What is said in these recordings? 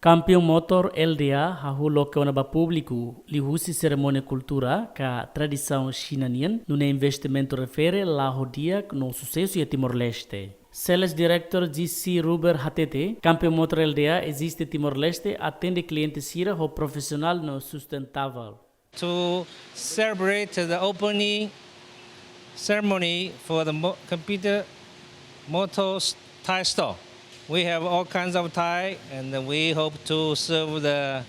Champion Motor LD.A hahu loke ona ba público lihusi cerimônia cultura ka tradição chinanian nune investimento refere la hodia no sucesso e Timor-Leste. Sales Director GC Ruber HTT, Champion Motor LD.A existe Timor-Leste atende clientes sira ho profissional no sustentável. To celebrate the opening ceremony for the computer motors Thai store. We have all kinds of Thai, and we hope to serve the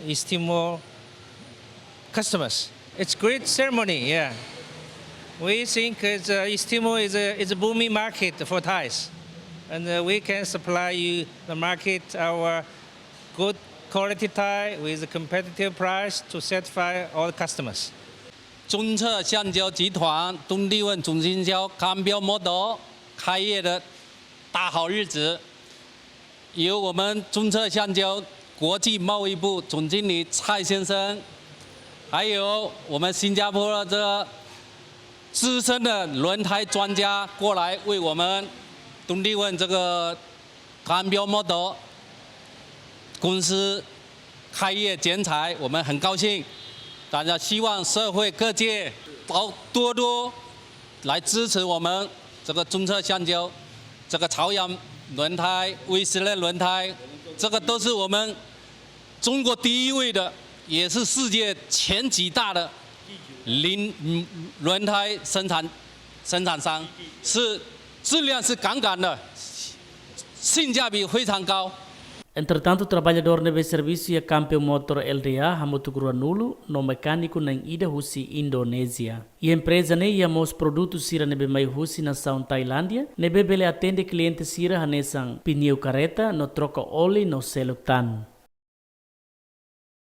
East Timor customers. It's a great ceremony, yeah. We think East Timor is a booming market for Thais, and we can supply you the market our good quality Thai with a competitive price to satisfy all the customers. 中策橡胶集团东帝汶总经销Champion Motor 开业的大好日子，由我们中策橡胶国际贸易部总经理蔡先生，还有我们新加坡的这个资深的轮胎专家过来为我们东帝汶这个Champion Motor 公司开业剪彩，我们很高兴。大家希望社会各界多多来支持我们这个中策橡胶。这个朝阳轮胎、威斯勒轮胎，这个都是我们中国第一位的，也是世界前几大的轮胎生产商，是质量是杠杠的，性价比非常高。Entretanto, trabalhador neve serviço e Champion Motor LD.A hamutugurua nulo no mecânico na ida husi Indonésia. E empresa ne ia mos produtos sira nebe mai husi na nação Tailândia, nebe bele atende clientes sira hanesang pneu careta no troca óleo no seluktan.